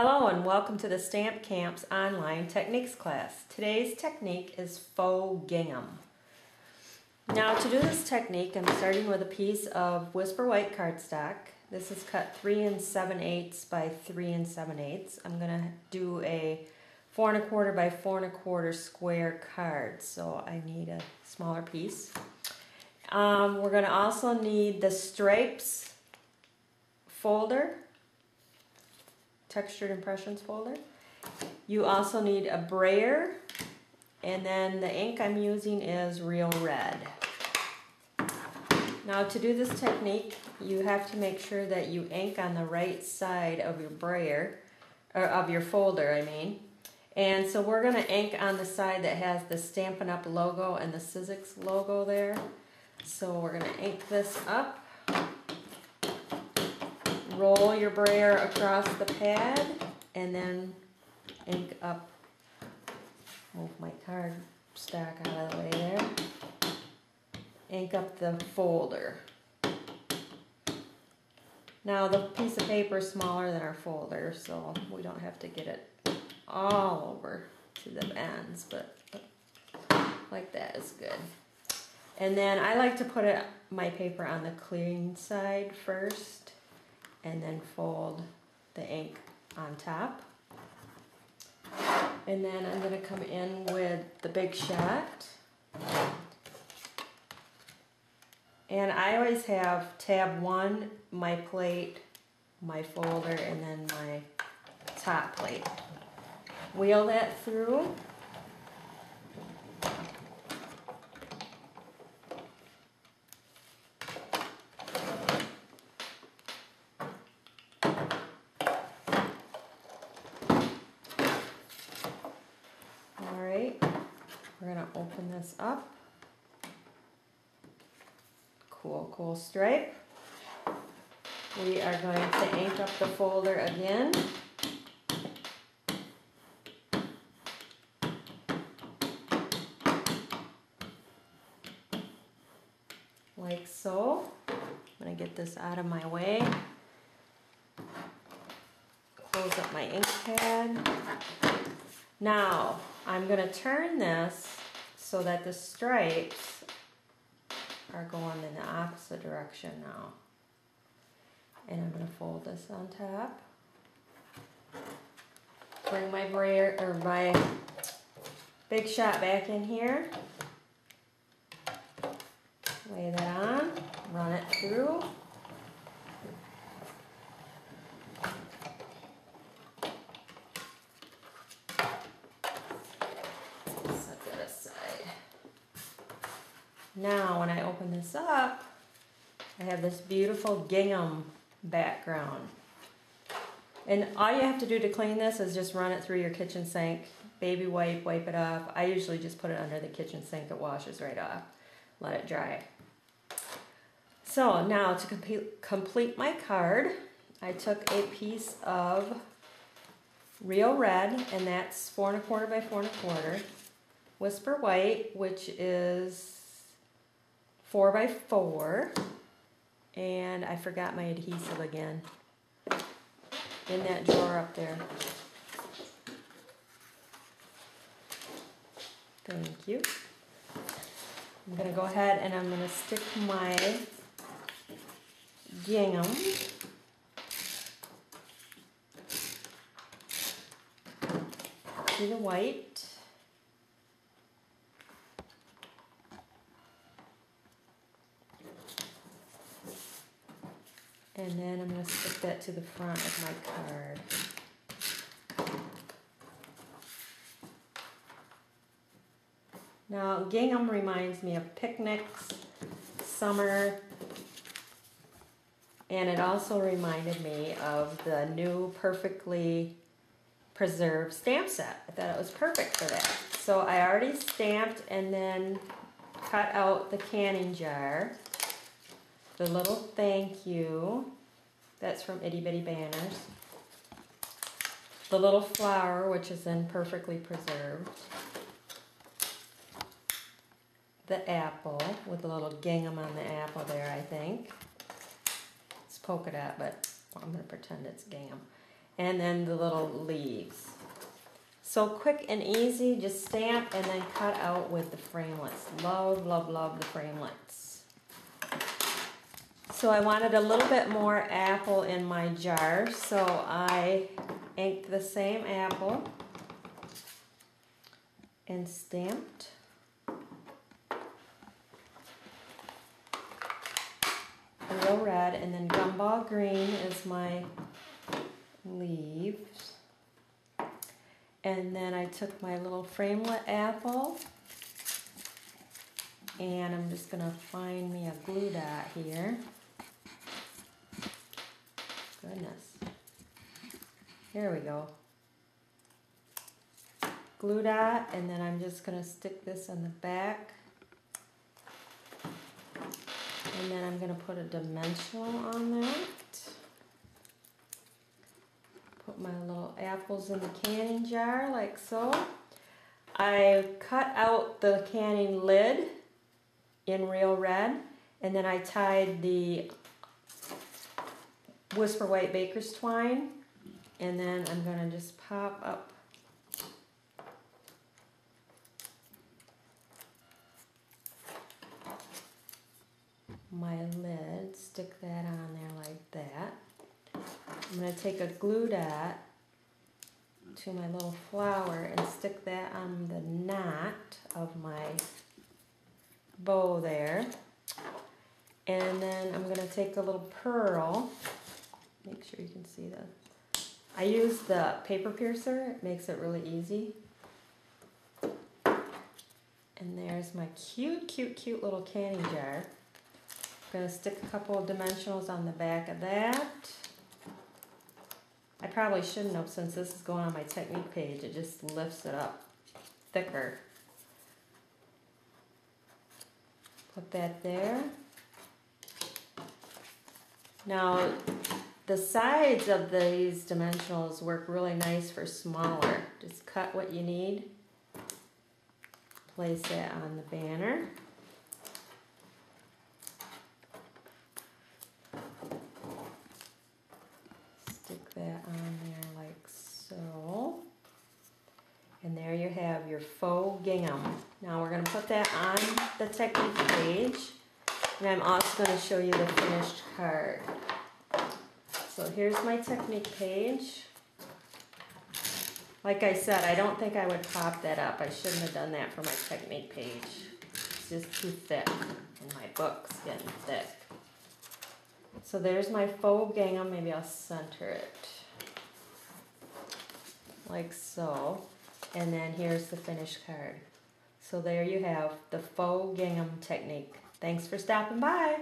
Hello and welcome to the Stamp Camp's online techniques class. Today's technique is Faux Gingham. Now to do this technique, I'm starting with a piece of Whisper White cardstock. This is cut 3 7/8 by 3 7/8. I'm going to do a 4 1/4 by 4 1/4 square card, so I need a smaller piece. We're going to also need the stripes folder, textured impressions folder. You also need a brayer, and then the ink I'm using is Real Red. Now to do this technique, you have to make sure that you ink on the right side of your brayer, or of your folder, I mean. And so we're going to ink on the side that has the Stampin' Up logo and the Sizzix logo there. So we're going to ink this up. Roll your brayer across the pad and then ink up. Move my card stack out of the way there. Ink up the folder. Now the piece of paper is smaller than our folder, so we don't have to get it all over to the ends, but like that is good. And then I like to put my paper on the clean side first, and then fold the ink on top. And then I'm going to come in with the Big Shot. And I always have tab 1, my plate, my folder, and then my top plate. Wheel that through. We're going to open this up. Cool stripe. We are going to ink up the folder again. Like so. I'm going to get this out of my way. Close up my ink pad. Now, I'm going to turn this so that the stripes are going in the opposite direction now. And I'm going to fold this on top. Bring my brayer, or my Big Shot back in here. Lay that on, run it through. Now when I open this up, I have this beautiful gingham background. And all you have to do to clean this is just run it through your kitchen sink, baby wipe it off. I usually just put it under the kitchen sink, it washes right off. Let it dry. So now to complete my card, I took a piece of Real Red, and that's 4 1/4 by 4 1/4. Whisper White, which is 4 by 4, and I forgot my adhesive again in that drawer up there. Thank you. I'm going to go ahead and I'm going to stick my gingham to the white. And then I'm going to stick that to the front of my card. Now, gingham reminds me of picnics, summer, and it also reminded me of the new perfectly preserved stamp set. I thought it was perfect for that. So I already stamped and then cut out the canning jar. The little thank you, that's from Itty Bitty Banners. The little flower, which is then perfectly preserved. The apple, with a little gingham on the apple there, I think. It's polka dot, but I'm going to pretend it's gingham. and then the little leaves. So quick and easy, just stamp and then cut out with the framelits. Love, love, love the framelits. So I wanted a little bit more apple in my jar, so I inked the same apple and stamped. Real red, and then gumball green is my leaves. And then I took my little framelit apple, and I'm just gonna find me a glue dot here. Goodness. Here we go. Glue dot, and then I'm just gonna stick this on the back. And then I'm gonna put a dimensional on that. Put my little apples in the canning jar like so. I cut out the canning lid in real red, and then I tied the Whisper White Baker's Twine, and then I'm gonna just pop up my lid, stick that on there like that. I'm going to take a glue dot to my little flower and stick that on the knot of my bow there. And then I'm going to take a little pearl, make sure you can see that. I use the paper piercer, it makes it really easy. And there's my cute, cute, cute little canning jar. I'm going to stick a couple of dimensionals on the back of that. I probably shouldn't have, since this is going on my technique page. It just lifts it up thicker. Put that there. Now, the sides of these dimensionals work really nice for smaller. Just cut what you need. Place that on the banner. Stick that on there like so. And there you have your faux gingham. Now we're going to put that on the technique page. And I'm also going to show you the finished card. So here's my technique page. Like I said, I don't think I would pop that up. I shouldn't have done that for my technique page. It's just too thick, and my book's getting thick. So there's my faux gingham. Maybe I'll center it like so. And then here's the finished card. So there you have the faux gingham technique. Thanks for stopping by.